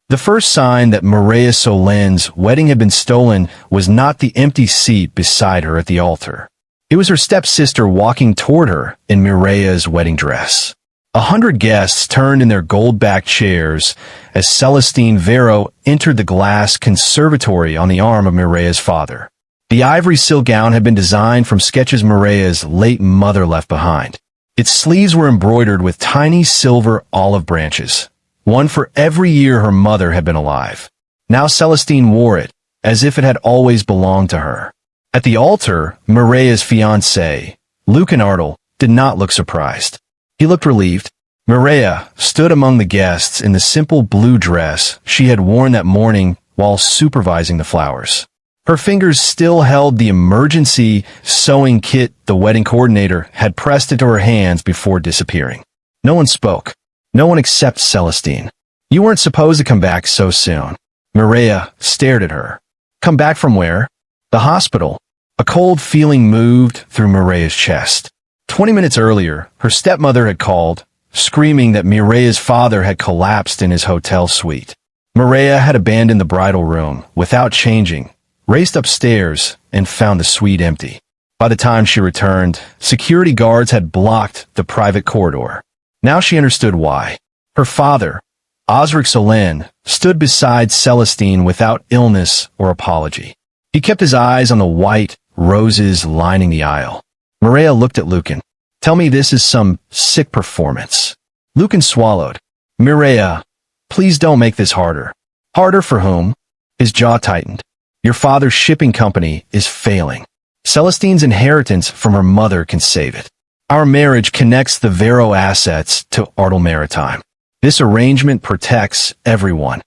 The first sign that Mireia Solen's wedding had been stolen was not the empty seat beside her at the altar. It was her stepsister walking toward her in Mireia's wedding dress. 100 guests turned in their gold-backed chairs as Celestine Vero entered the glass conservatory on the arm of Mireia's father. The ivory silk gown had been designed from sketches Mireia's late mother left behind. Its sleeves were embroidered with tiny silver olive branches, one for every year her mother had been alive. Now Celestine wore it, as if it had always belonged to her. At the altar, Mireia's fiancé, Lucan Artel, did not look surprised. He looked relieved. Mireia stood among the guests in the simple blue dress she had worn that morning while supervising the flowers. Her fingers still held the emergency sewing kit the wedding coordinator had pressed into her hands before disappearing. No one spoke. No one except Celestine. "You weren't supposed to come back so soon." Mireia stared at her. "Come back from where?" "The hospital." A cold feeling moved through Mireia's chest. 20 minutes earlier, her stepmother had called, screaming that Mireia's father had collapsed in his hotel suite. Mireia had abandoned the bridal room without changing, raced upstairs, and found the suite empty. By the time she returned, security guards had blocked the private corridor. Now she understood why. Her father, Osric Solen, stood beside Celestine without illness or apology. He kept his eyes on the white roses lining the aisle. Mireia looked at Lucan. "Tell me this is some sick performance." Lucan swallowed. "Mireia, please don't make this harder." "Harder for whom?" His jaw tightened. "Your father's shipping company is failing. Celestine's inheritance from her mother can save it. Our marriage connects the Vero assets to Artel Maritime. This arrangement protects everyone.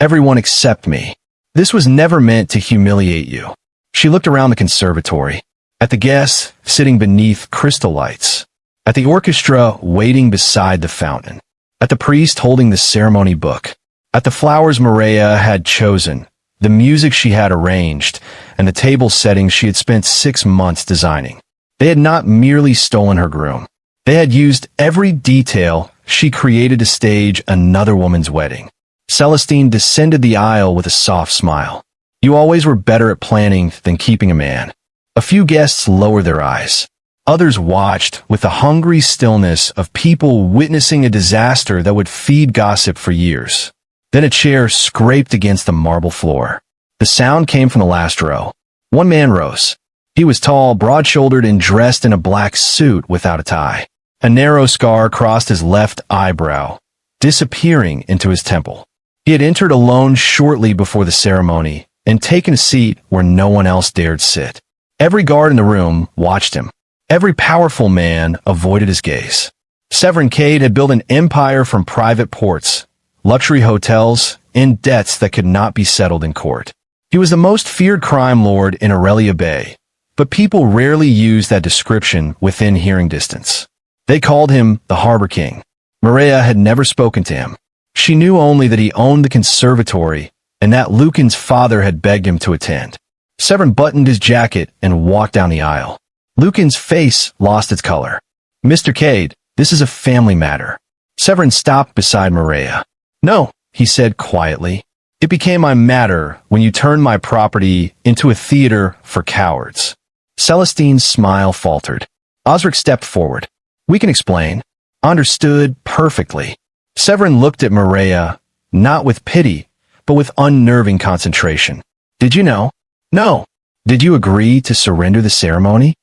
Everyone except me. This was never meant to humiliate you." She looked around the conservatory. At the guests sitting beneath crystal lights. At the orchestra waiting beside the fountain. At the priest holding the ceremony book. At the flowers Mireia had chosen, the music she had arranged, and the table settings she had spent 6 months designing. They had not merely stolen her groom. They had used every detail she created to stage another woman's wedding. Celestine descended the aisle with a soft smile. "You always were better at planning than keeping a man." A few guests lowered their eyes. Others watched with the hungry stillness of people witnessing a disaster that would feed gossip for years. Then a chair scraped against the marble floor. The sound came from the last row. One man rose. He was tall, broad-shouldered, and dressed in a black suit without a tie. A narrow scar crossed his left eyebrow, disappearing into his temple. He had entered alone shortly before the ceremony and taken a seat where no one else dared sit. Every guard in the room watched him. Every powerful man avoided his gaze. Severin Cade had built an empire from private ports, luxury hotels, and debts that could not be settled in court. He was the most feared crime lord in Aurelia Bay, but people rarely used that description within hearing distance. They called him the Harbor King. Mireia had never spoken to him. She knew only that he owned the conservatory and that Lucan's father had begged him to attend. Severin buttoned his jacket and walked down the aisle. Lucan's face lost its color. "Mr. Cade, this is a family matter." Severin stopped beside Mireia. "No," he said quietly. "It became my matter when you turned my property into a theater for cowards." Celestine's smile faltered. Osric stepped forward. "We can explain." "Understood perfectly." Severin looked at Mireia, not with pity, but with unnerving concentration. "Did you know?" "No." "Did you agree to surrender the ceremony?"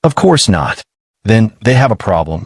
"Of course not." "Then they have a problem."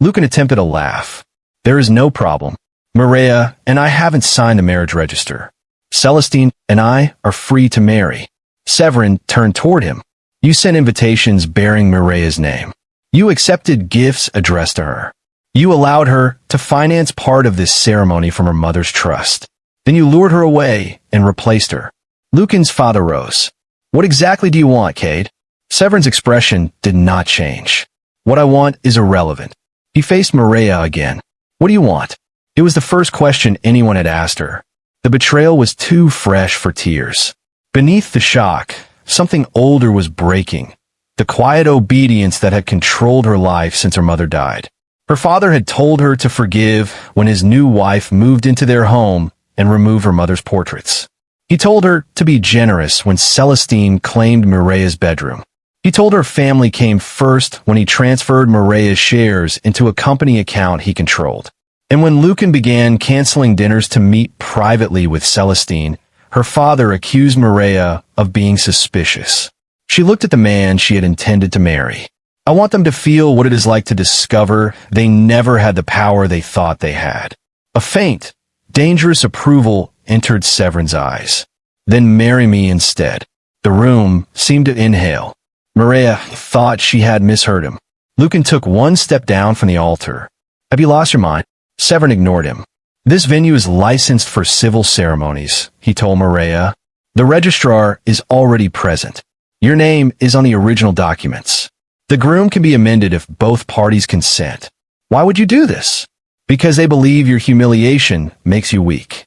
Lucan attempted a laugh. "There is no problem. Mireia and I haven't signed the marriage register. Celestine and I are free to marry." Severin turned toward him. "You sent invitations bearing Mireia's name. You accepted gifts addressed to her. You allowed her to finance part of this ceremony from her mother's trust. Then you lured her away and replaced her." Lucan's father rose. "What exactly do you want, Cade?" Severin's expression did not change. "What I want is irrelevant." He faced Mireia again. "What do you want?" It was the first question anyone had asked her. The betrayal was too fresh for tears. Beneath the shock, something older was breaking. The quiet obedience that had controlled her life since her mother died. Her father had told her to forgive when his new wife moved into their home and remove her mother's portraits. He told her to be generous when Celestine claimed Mireya's bedroom. He told her family came first when he transferred Mireya's shares into a company account he controlled. And when Lucan began canceling dinners to meet privately with Celestine, her father accused Mireya of being suspicious. She looked at the man she had intended to marry. I want them to feel what it is like to discover they never had the power they thought they had. A faint, dangerous approval entered Severin's eyes. Then marry me instead. The room seemed to inhale. Mireya thought she had misheard him. Lucan took one step down from the altar. Have you lost your mind? Severin ignored him. This venue is licensed for civil ceremonies, he told Mireya. The registrar is already present. Your name is on the original documents. The groom can be amended if both parties consent. Why would you do this? Because they believe your humiliation makes you weak.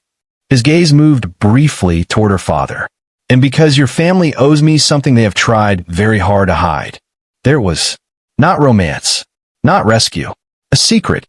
His gaze moved briefly toward her father. And because your family owes me something they have tried very hard to hide. There was not romance, not rescue, a secret.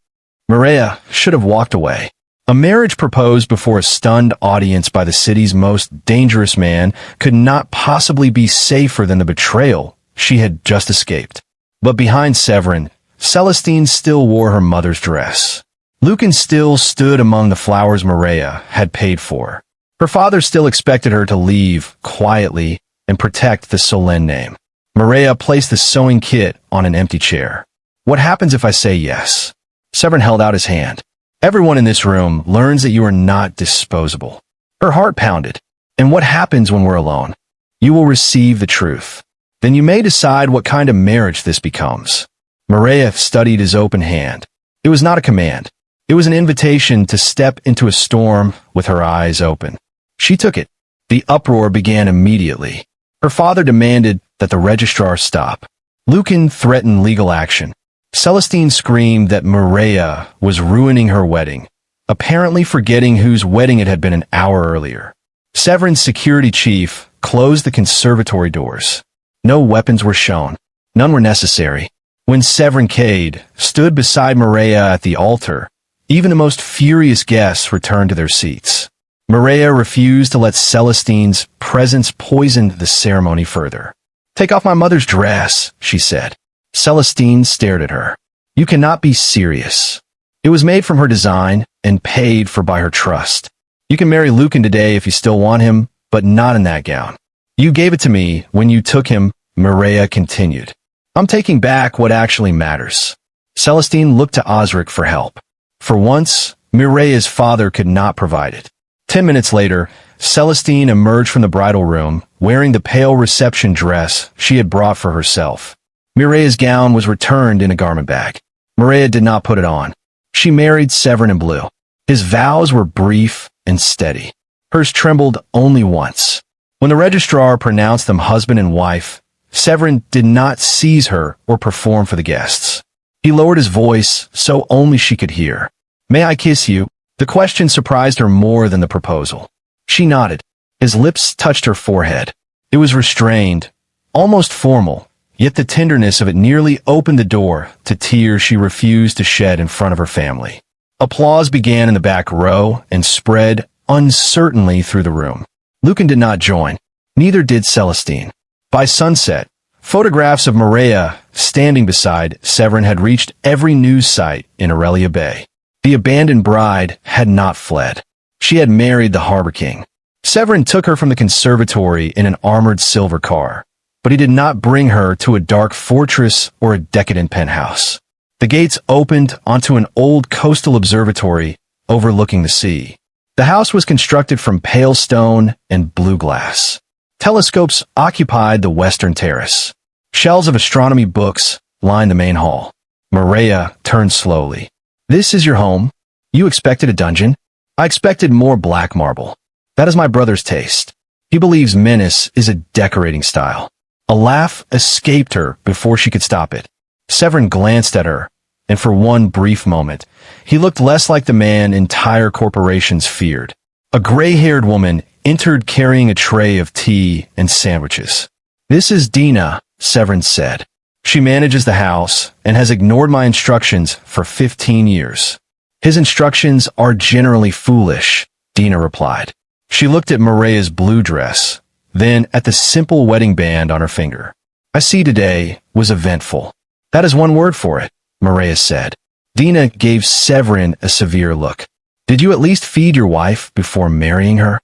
Mireya should have walked away. A marriage proposed before a stunned audience by the city's most dangerous man could not possibly be safer than the betrayal she had just escaped. But behind Severin, Celestine still wore her mother's dress. Lucan still stood among the flowers Mireya had paid for. Her father still expected her to leave quietly and protect the Solène name. Mireya placed the sewing kit on an empty chair. What happens if I say yes? Severin held out his hand. Everyone in this room learns that you are not disposable. Her heart pounded. And what happens when we're alone? You will receive the truth. Then you may decide what kind of marriage this becomes. Mireya studied his open hand. It was not a command. It was an invitation to step into a storm with her eyes open. She took it. The uproar began immediately. Her father demanded that the registrar stop. Lucan threatened legal action. Celestine screamed that Mireya was ruining her wedding, apparently forgetting whose wedding it had been an hour earlier. Severin's security chief closed the conservatory doors. No weapons were shown. None were necessary. When Severin Cade stood beside Mireya at the altar, even the most furious guests returned to their seats. Mireya refused to let Celestine's presence poison the ceremony further. Take off my mother's dress, she said. Celestine stared at her. You cannot be serious. It was made from her design and paid for by her trust. You can marry Lucan today if you still want him, but not in that gown. You gave it to me when you took him, Mireya continued. I'm taking back what actually matters. Celestine looked to Osric for help. For once, Mireya's father could not provide it. 10 minutes later, Celestine emerged from the bridal room, wearing the pale reception dress she had brought for herself. Mireya's gown was returned in a garment bag. Mireya did not put it on. She married Severin in blue. His vows were brief and steady. Hers trembled only once. When the registrar pronounced them husband and wife, Severin did not seize her or perform for the guests. He lowered his voice so only she could hear. May I kiss you? The question surprised her more than the proposal. She nodded. His lips touched her forehead. It was restrained, almost formal, yet the tenderness of it nearly opened the door to tears she refused to shed in front of her family. Applause began in the back row and spread uncertainly through the room. Lucan did not join. Neither did Celestine. By sunset, photographs of Mireya standing beside Severin had reached every news site in Aurelia Bay. The abandoned bride had not fled. She had married the harbor king. Severin took her from the conservatory in an armored silver car, but he did not bring her to a dark fortress or a decadent penthouse. The gates opened onto an old coastal observatory overlooking the sea. The house was constructed from pale stone and blue glass. Telescopes occupied the western terrace. Shelves of astronomy books lined the main hall. Mireya turned slowly. This is your home? You expected a dungeon? I expected more black marble. That is my brother's taste. He believes menace is a decorating style. A laugh escaped her before she could stop it. Severin glanced at her, and for one brief moment, he looked less like the man entire corporations feared. A gray-haired woman entered carrying a tray of tea and sandwiches. This is Dina, Severin said. She manages the house and has ignored my instructions for 15 years. His instructions are generally foolish, Dina replied. She looked at Maria's blue dress, then at the simple wedding band on her finger. I see today was eventful. That is one word for it, Maria said. Dina gave Severin a severe look. Did you at least feed your wife before marrying her?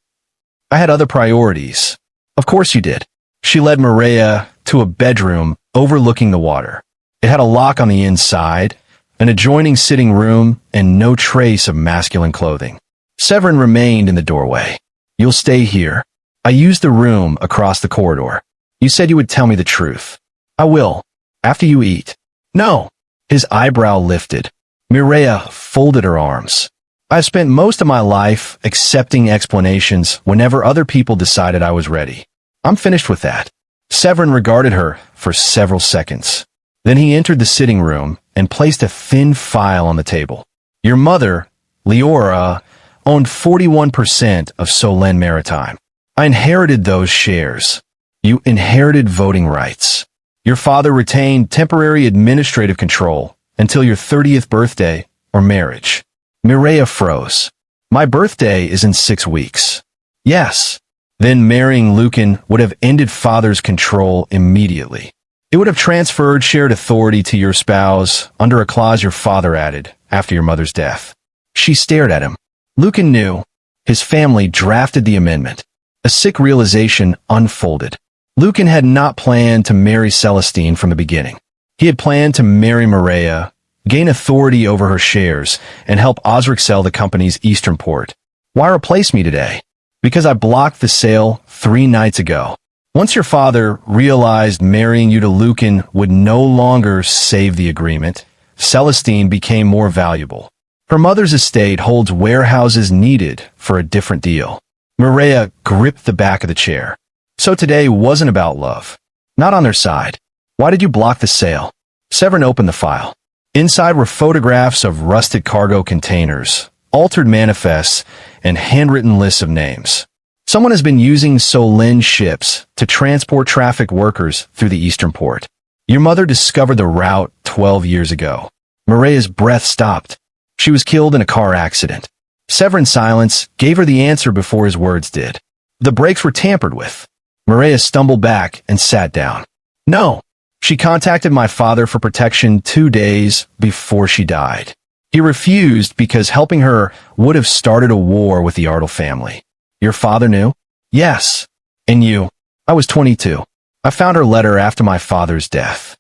I had other priorities. Of course you did. She led Maria to a bedroom overlooking the water. It had a lock on the inside, an adjoining sitting room, and no trace of masculine clothing. Severin remained in the doorway. You'll stay here. I used the room across the corridor. You said you would tell me the truth. I will. After you eat. No. His eyebrow lifted. Mireya folded her arms. I've spent most of my life accepting explanations whenever other people decided I was ready. I'm finished with that. Severin regarded her for several seconds. Then he entered the sitting room and placed a thin file on the table. Your mother, Leora, owned 41% of Solène Maritime. I inherited those shares. You inherited voting rights. Your father retained temporary administrative control until your 30th birthday or marriage. Mireya froze. My birthday is in 6 weeks. Yes. Then marrying Lucan would have ended father's control immediately. It would have transferred shared authority to your spouse under a clause your father added after your mother's death. She stared at him. Lucan knew. His family drafted the amendment. A sick realization unfolded. Lucan had not planned to marry Celestine from the beginning. He had planned to marry Mireya, gain authority over her shares, and help Osric sell the company's eastern port. Why replace me today? Because I blocked the sale 3 nights ago. Once your father realized marrying you to Lucan would no longer save the agreement, Celestine became more valuable. Her mother's estate holds warehouses needed for a different deal. Mireya gripped the back of the chair. So today wasn't about love. Not on their side. Why did you block the sale? Severin opened the file. Inside were photographs of rusted cargo containers, altered manifests, and handwritten lists of names. Someone has been using Solène ships to transport traffic workers through the eastern port. Your mother discovered the route 12 years ago. Mireya's breath stopped. She was killed in a car accident. Severin's silence gave her the answer before his words did. The brakes were tampered with. Mireya stumbled back and sat down. No. She contacted my father for protection 2 days before she died. He refused because helping her would have started a war with the Ardle family. Your father knew? Yes. And you? I was 22. I found her letter after my father's death.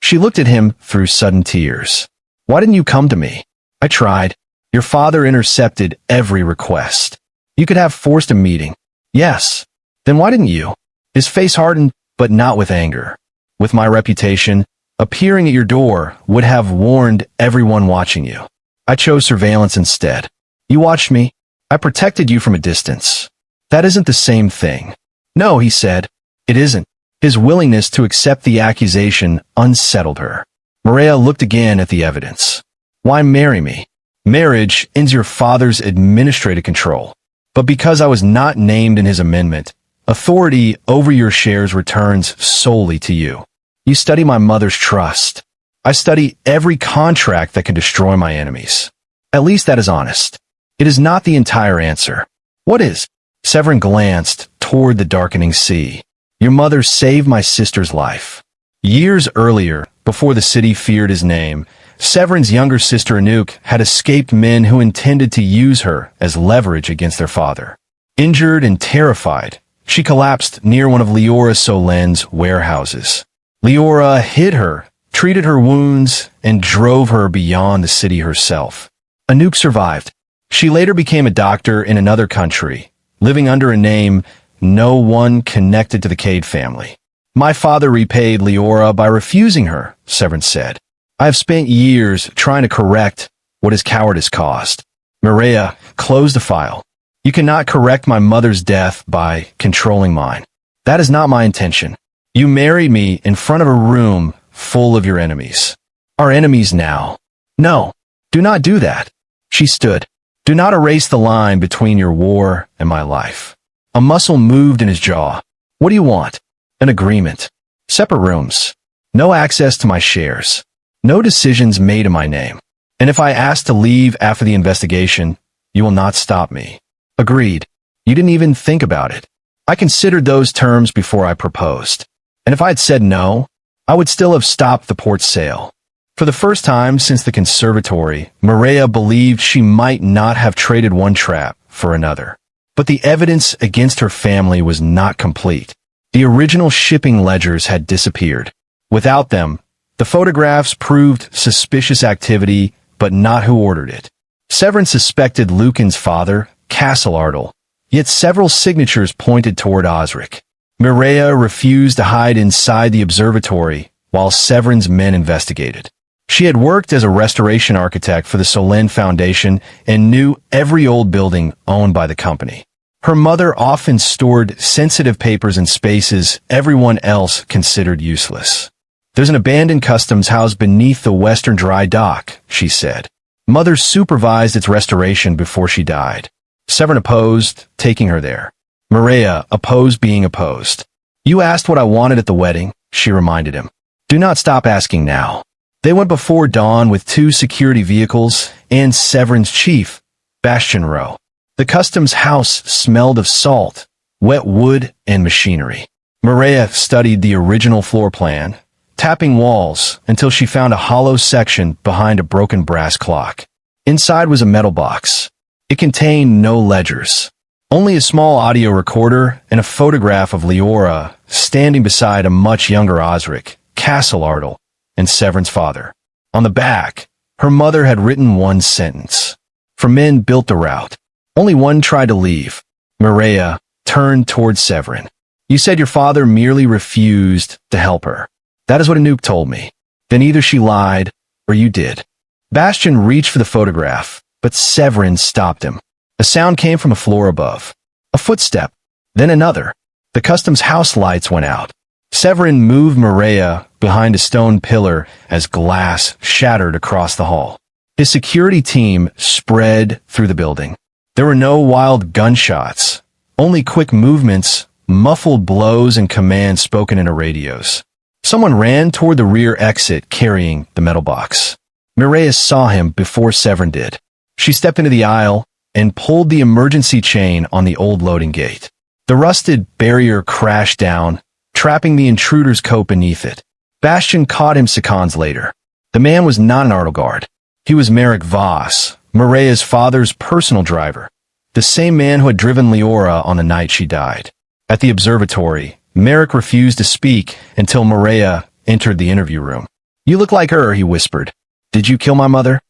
She looked at him through sudden tears. Why didn't you come to me? I tried. Your father intercepted every request. You could have forced a meeting. Yes. Then why didn't you? His face hardened, but not with anger. With my reputation, appearing at your door would have warned everyone watching you. I chose surveillance instead. You watched me. I protected you from a distance. That isn't the same thing. No, he said. It isn't. His willingness to accept the accusation unsettled her. Mireya looked again at the evidence. Why marry me? Marriage ends your father's administrative control. But because I was not named in his amendment, authority over your shares returns solely to you. You study my mother's trust. I study every contract that can destroy my enemies. At least that is honest. It is not the entire answer. What is? Severin glanced toward the darkening sea. Your mother saved my sister's life. Years earlier, before the city feared his name, Severin's younger sister Anouk had escaped men who intended to use her as leverage against their father. Injured and terrified, she collapsed near one of Leora Solène's warehouses. Leora hid her, treated her wounds, and drove her beyond the city herself. Anouk survived. She later became a doctor in another country, living under a name no one connected to the Cade family. My father repaid Leora by refusing her, Severin said. I have spent years trying to correct what his cowardice caused. Mireya closed the file. You cannot correct my mother's death by controlling mine. That is not my intention. You married me in front of a room full of your enemies. Our enemies now. No, do not do that. She stood. Do not erase the line between your war and my life. A muscle moved in his jaw. What do you want? An agreement. Separate rooms. No access to my shares. No decisions made in my name. And if I ask to leave after the investigation, you will not stop me. Agreed. You didn't even think about it. I considered those terms before I proposed. And if I had said no, I would still have stopped the port sale. For the first time since the conservatory, Maria believed she might not have traded one trap for another. But the evidence against her family was not complete. The original shipping ledgers had disappeared. Without them, the photographs proved suspicious activity, but not who ordered it. Severin suspected Lucan's father, Castleartle, yet several signatures pointed toward Osric. Mireia refused to hide inside the observatory while Severin's men investigated. She had worked as a restoration architect for the Solène Foundation and knew every old building owned by the company. Her mother often stored sensitive papers in spaces everyone else considered useless. There's an abandoned customs house beneath the western dry dock, she said. Mother supervised its restoration before she died. Severin opposed taking her there. Mireia opposed being opposed. You asked what I wanted at the wedding, she reminded him. Do not stop asking now. They went before dawn with 2 security vehicles and Severin's chief, Bastian Rowe. The customs house smelled of salt, wet wood, and machinery. Mireia studied the original floor plan, tapping walls until she found a hollow section behind a broken brass clock. Inside was a metal box. It contained no ledgers, only a small audio recorder and a photograph of Leora standing beside a much younger Osric, Castleartle, and Severin's father. On the back, her mother had written one sentence. For men built the route. Only one tried to leave. Mireia turned toward Severin. You said your father merely refused to help her. That is what Anouk told me. Then either she lied, or you did. Bastian reached for the photograph, but Severin stopped him. A sound came from the floor above. A footstep, then another. The customs house lights went out. Severin moved Mireia behind a stone pillar as glass shattered across the hall. His security team spread through the building. There were no wild gunshots, only quick movements, muffled blows, and commands spoken into radios. Someone ran toward the rear exit carrying the metal box. Mireia saw him before Severin did. She stepped into the aisle and pulled the emergency chain on the old loading gate. The rusted barrier crashed down, trapping the intruder's coat beneath it. Bastian caught him seconds later. The man was not an Artelgard. He was Merrick Voss, Mireia's father's personal driver, the same man who had driven Leora on the night she died. At the observatory, Merrick refused to speak until Mireia entered the interview room. You look like her, he whispered. Did you kill my mother?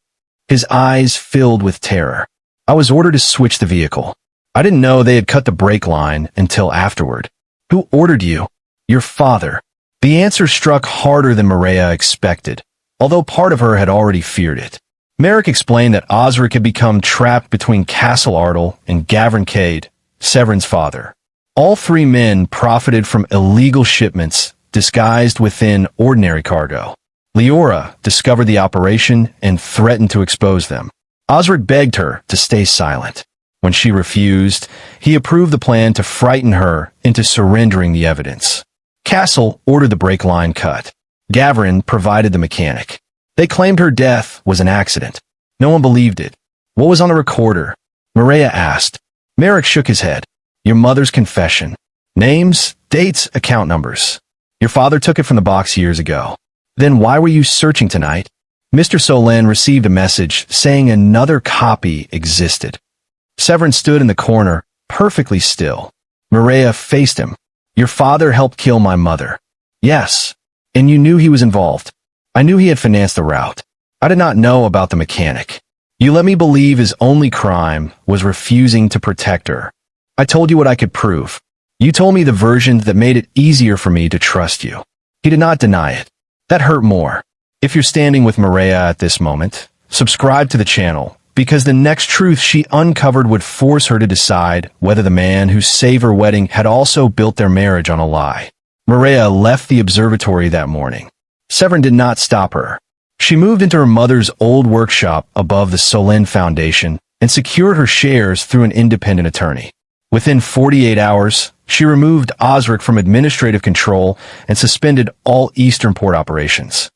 His eyes filled with terror. I was ordered to switch the vehicle. I didn't know they had cut the brake line until afterward. Who ordered you? Your father. The answer struck harder than Mireia expected, although part of her had already feared it. Merrick explained that Osric had become trapped between Castleartle and Gavin Cade, Severin's father. All 3 men profited from illegal shipments disguised within ordinary cargo. Leora discovered the operation and threatened to expose them. Osric begged her to stay silent. When she refused, he approved the plan to frighten her into surrendering the evidence. Castle ordered the brake line cut. Gavin provided the mechanic. They claimed her death was an accident. No one believed it. What was on the recorder? Mireia asked. Merrick shook his head. Your mother's confession. Names, dates, account numbers. Your father took it from the box years ago. Then why were you searching tonight? Mr. Solène received a message saying another copy existed. Severin stood in the corner, perfectly still. Mireia faced him. Your father helped kill my mother. Yes. And you knew he was involved. I knew he had financed the route. I did not know about the mechanic. You let me believe his only crime was refusing to protect her. I told you what I could prove. You told me the version that made it easier for me to trust you. He did not deny it. That hurt more. If you're standing with Mireia at this moment, subscribe to the channel, because the next truth she uncovered would force her to decide whether the man who saved her wedding had also built their marriage on a lie. Mireia left the observatory that morning. Severin did not stop her. She moved into her mother's old workshop above the Solène Foundation and secured her shares through an independent attorney. Within 48 hours, she removed Osric from administrative control and suspended all Eastern port operations.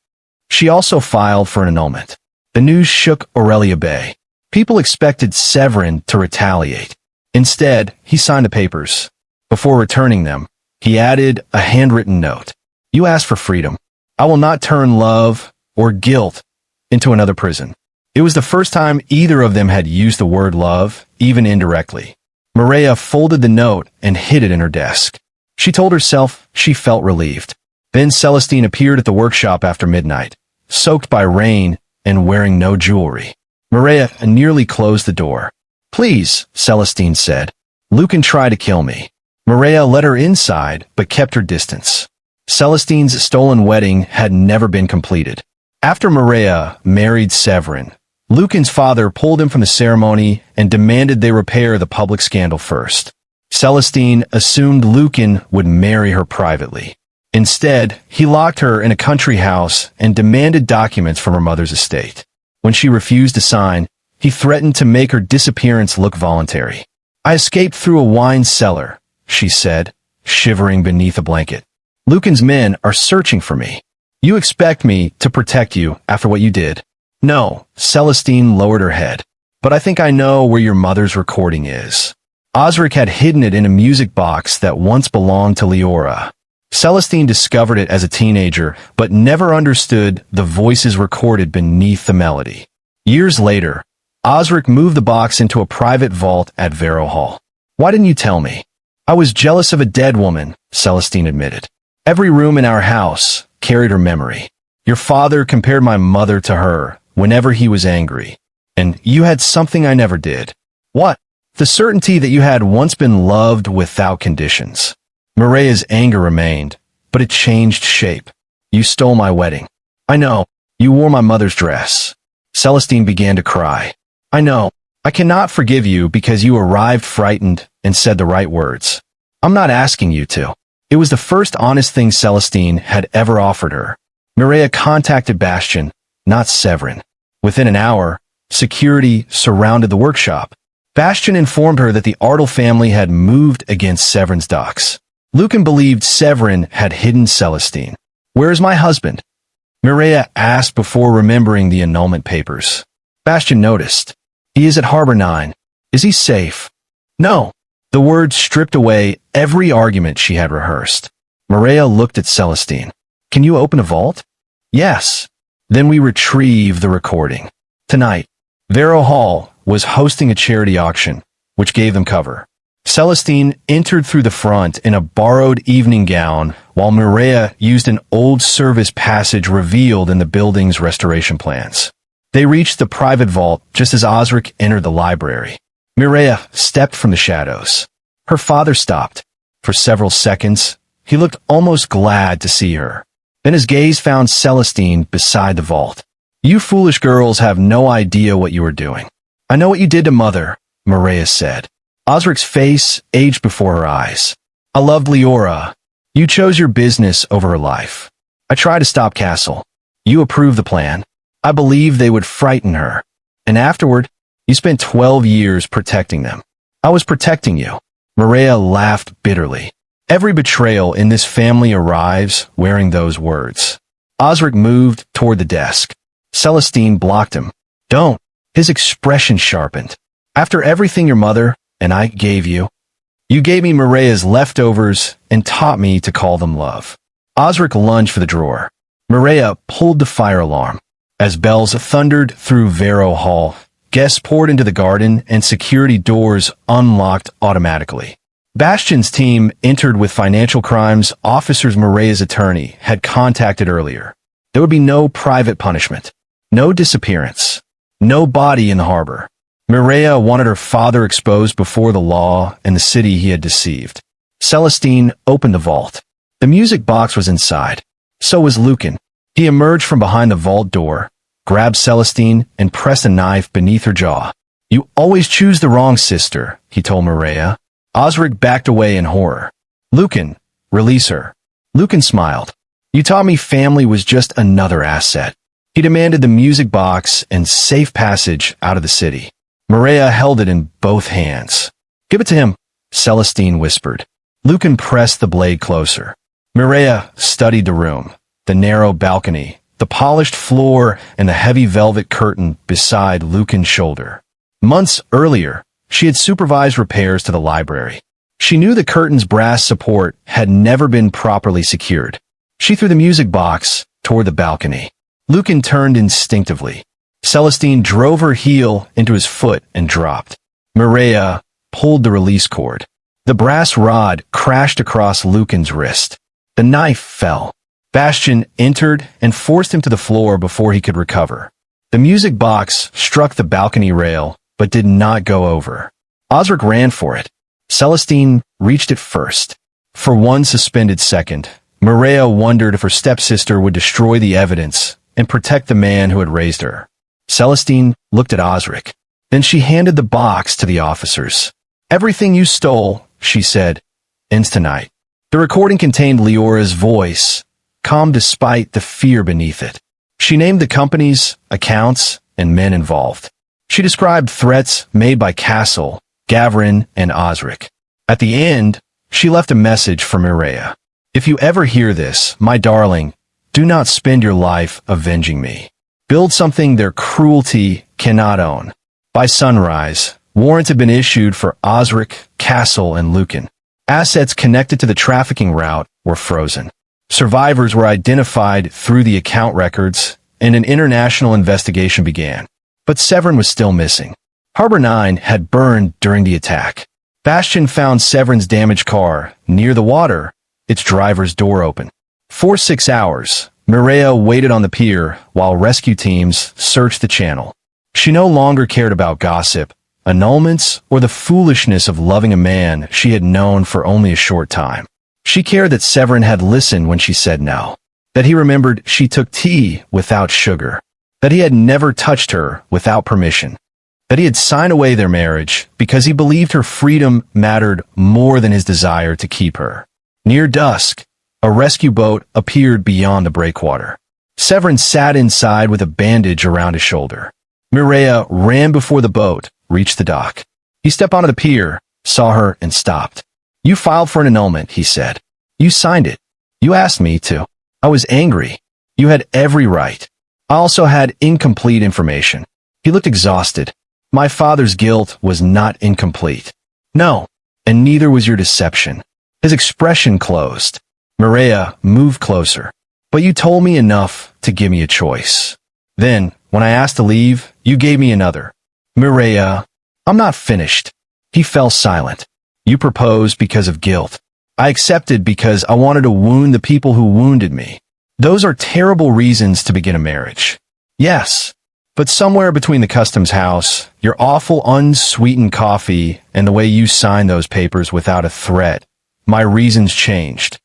She also filed for an annulment. The news shook Aurelia Bay. People expected Severin to retaliate. Instead, he signed the papers. Before returning them, he added a handwritten note. You asked for freedom. I will not turn love or guilt into another prison. It was the first time either of them had used the word love, even indirectly. Maria folded the note and hid it in her desk. She told herself she felt relieved. Then Celestine appeared at the workshop after midnight, soaked by rain and wearing no jewelry. Maria nearly closed the door. Please, Celestine said. Lucan tried to kill me. Maria let her inside, but kept her distance. Celestine's stolen wedding had never been completed. After Maria married Severin, Lucan's father pulled him from the ceremony and demanded they repair the public scandal first. Celestine assumed Lucan would marry her privately. Instead, he locked her in a country house and demanded documents from her mother's estate. When she refused to sign, he threatened to make her disappearance look voluntary. I escaped through a wine cellar, she said, shivering beneath a blanket. Lucan's men are searching for me. You expect me to protect you after what you did? No, Celestine lowered her head. But I think I know where your mother's recording is. Osric had hidden it in a music box that once belonged to Leora. Celestine discovered it as a teenager, but never understood the voices recorded beneath the melody. Years later, Osric moved the box into a private vault at Vero Hall. Why didn't you tell me? I was jealous of a dead woman, Celestine admitted. Every room in our house carried her memory. Your father compared my mother to her whenever he was angry. And you had something I never did. What? The certainty that you had once been loved without conditions. Maria's anger remained, but it changed shape. You stole my wedding. I know. You wore my mother's dress. Celestine began to cry. I know. I cannot forgive you because you arrived frightened and said the right words. I'm not asking you to. It was the first honest thing Celestine had ever offered her. Maria contacted Bastian, not Severin. Within an hour, security surrounded the workshop. Bastian informed her that the Ardle family had moved against Severin's docks. Lucan believed Severin had hidden Celestine. Where is my husband? Maria asked before remembering the annulment papers. Bastian noticed. He is at Harbor 9. Is he safe? No. The words stripped away every argument she had rehearsed. Maria looked at Celestine. Can you open a vault? Yes. Then we retrieve the recording. Tonight, Vero Hall was hosting a charity auction, which gave them cover. Celestine entered through the front in a borrowed evening gown, while Maria used an old service passage revealed in the building's restoration plans. They reached the private vault just as Osric entered the library. Maria stepped from the shadows. Her father stopped. For several seconds, he looked almost glad to see her. Then his gaze found Celestine beside the vault. You foolish girls have no idea what you are doing. I know what you did to Mother, Maria said. Osric's face aged before her eyes. I loved Leora. You chose your business over her life. I tried to stop Castle. You approved the plan. I believed they would frighten her. And afterward, you spent 12 years protecting them. I was protecting you. Maria laughed bitterly. Every betrayal in this family arrives wearing those words. Osric moved toward the desk. Celestine blocked him. Don't. His expression sharpened. After everything your mother and I gave you, you gave me Maria's leftovers and taught me to call them love. Osric lunged for the drawer. Maria pulled the fire alarm. As bells thundered through Vero Hall, guests poured into the garden and security doors unlocked automatically. Bastian's team entered with financial crimes officers Maria's attorney had contacted earlier. There would be no private punishment, no disappearance, no body in the harbor. Maria wanted her father exposed before the law and the city he had deceived. Celestine opened the vault. The music box was inside. So was Lucan. He emerged from behind the vault door, grabbed Celestine, and pressed a knife beneath her jaw. You always choose the wrong sister, he told Maria. Osric backed away in horror. Lucan, release her. Lucan smiled. You taught me family was just another asset. He demanded the music box and safe passage out of the city. Maria held it in both hands. Give it to him, Celestine whispered. Lucan pressed the blade closer. Maria studied the room, the narrow balcony, the polished floor, and the heavy velvet curtain beside Lucan's shoulder. Months earlier, She had supervised repairs to the library. She knew the curtain's brass support had never been properly secured. She threw the music box toward the balcony. Lucan turned instinctively. Celestine drove her heel into his foot and dropped. Mireia pulled the release cord. The brass rod crashed across Lucan's wrist. The knife fell. Bastian entered and forced him to the floor before he could recover. The music box struck the balcony rail, but did not go over. Osric ran for it. Celestine reached it first. For one suspended second, Mireia wondered if her stepsister would destroy the evidence and protect the man who had raised her. Celestine looked at Osric. Then she handed the box to the officers. "Everything you stole," she said, "ends tonight." The recording contained Leora's voice, calm despite the fear beneath it. She named the companies, accounts, and men involved. She described threats made by Castle, Gavrin, and Osric. At the end, she left a message for Mireia. "If you ever hear this, my darling, do not spend your life avenging me. Build something their cruelty cannot own." By sunrise, warrants had been issued for Osric, Castle, and Lucan. Assets connected to the trafficking route were frozen. Survivors were identified through the account records, and an international investigation began. But Severin was still missing. Harbor 9 had burned during the attack. Bastian found Severin's damaged car near the water, its driver's door open. For 6 hours, Mireia waited on the pier while rescue teams searched the channel. She no longer cared about gossip, annulments, or the foolishness of loving a man she had known for only a short time. She cared that Severin had listened when she said no, that he remembered she took tea without sugar, that he had never touched her without permission, that he had signed away their marriage because he believed her freedom mattered more than his desire to keep her. Near dusk, a rescue boat appeared beyond the breakwater. Severin sat inside with a bandage around his shoulder. Mireia ran before the boat reached the dock. He stepped onto the pier, saw her, and stopped. "You filed for an annulment," he said. "You signed it. You asked me to. I was angry. You had every right. I also had incomplete information." He looked exhausted. "My father's guilt was not incomplete." "No, and neither was your deception." His expression closed. Mireia moved closer. "But you told me enough to give me a choice. Then, when I asked to leave, you gave me another." "Mireia, I'm not finished." He fell silent. "You proposed because of guilt. I accepted because I wanted to wound the people who wounded me. Those are terrible reasons to begin a marriage." "Yes, but somewhere between the customs house, your awful unsweetened coffee, and the way you signed those papers without a threat, my reasons changed."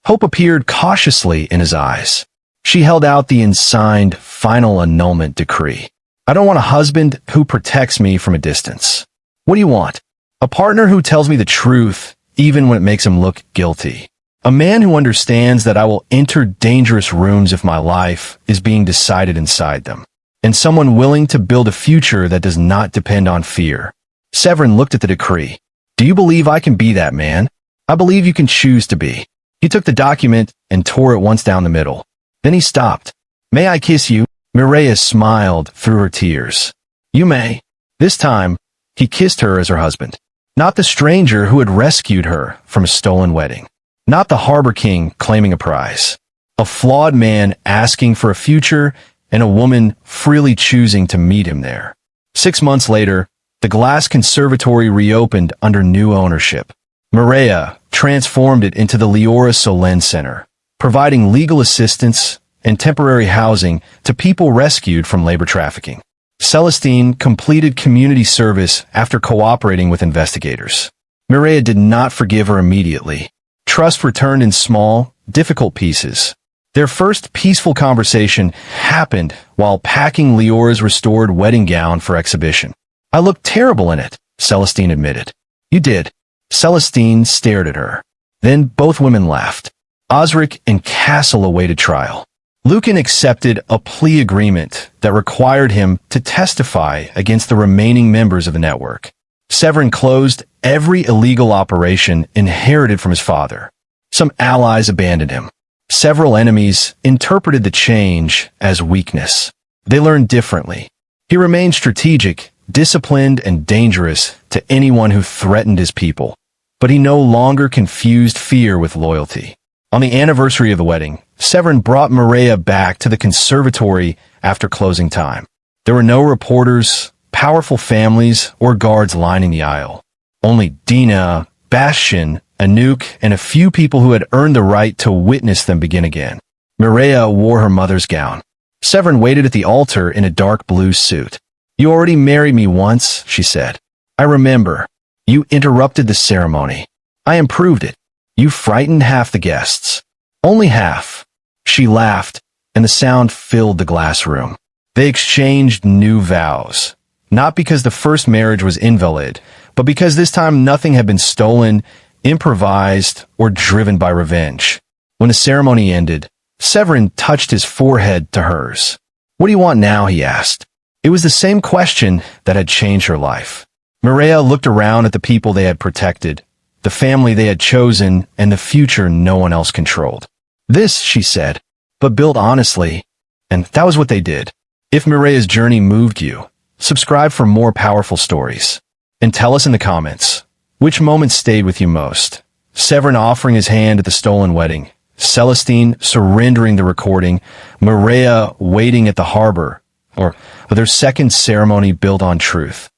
Hope appeared cautiously in his eyes. She held out the unsigned final annulment decree. "I don't want a husband who protects me from a distance." "What do you want?" "A partner who tells me the truth, even when it makes him look guilty. A man who understands that I will enter dangerous rooms if my life is being decided inside them. And someone willing to build a future that does not depend on fear." Severin looked at the decree. "Do you believe I can be that man?" "I believe you can choose to be." He took the document and tore it once down the middle. Then he stopped. "May I kiss you?" Mireia smiled through her tears. "You may." This time, he kissed her as her husband. Not the stranger who had rescued her from a stolen wedding. Not the harbor king claiming a prize. A flawed man asking for a future and a woman freely choosing to meet him there. 6 months later, the glass conservatory reopened under new ownership. Mireia transformed it into the Leora Solen Center, providing legal assistance and temporary housing to people rescued from labor trafficking. Celestine completed community service after cooperating with investigators. Mireia did not forgive her immediately. Trust returned in small, difficult pieces. Their first peaceful conversation happened while packing Leora's restored wedding gown for exhibition. "I looked terrible in it," Celestine admitted. "You did." Celestine stared at her. Then both women laughed. Osric and Castle awaited trial. Lucan accepted a plea agreement that required him to testify against the remaining members of the network. Severin closed every illegal operation inherited from his father. Some allies abandoned him. Several enemies interpreted the change as weakness. They learned differently. He remained strategic, disciplined, and dangerous to anyone who threatened his people. But he no longer confused fear with loyalty. On the anniversary of the wedding, Severin brought Mireia back to the conservatory after closing time. There were no reporters, powerful families, or guards lining the aisle. Only Dina, Bastian, Anouk, and a few people who had earned the right to witness them begin again. Mireia wore her mother's gown. Severin waited at the altar in a dark blue suit. "You already married me once," she said. "I remember. You interrupted the ceremony. I improved it. You frightened half the guests. Only half." She laughed, and the sound filled the glass room. They exchanged new vows. Not because the first marriage was invalid, but because this time nothing had been stolen, improvised, or driven by revenge. When the ceremony ended, Severin touched his forehead to hers. "What do you want now?" he asked. It was the same question that had changed her life. Mireia looked around at the people they had protected, the family they had chosen, and the future no one else controlled. "This," she said, "but built honestly." And that was what they did. If Mireia's journey moved you, subscribe for more powerful stories. And tell us in the comments, which moment stayed with you most? Severin offering his hand at the stolen wedding, Celestine surrendering the recording, Mireia waiting at the harbor, or their second ceremony built on truth.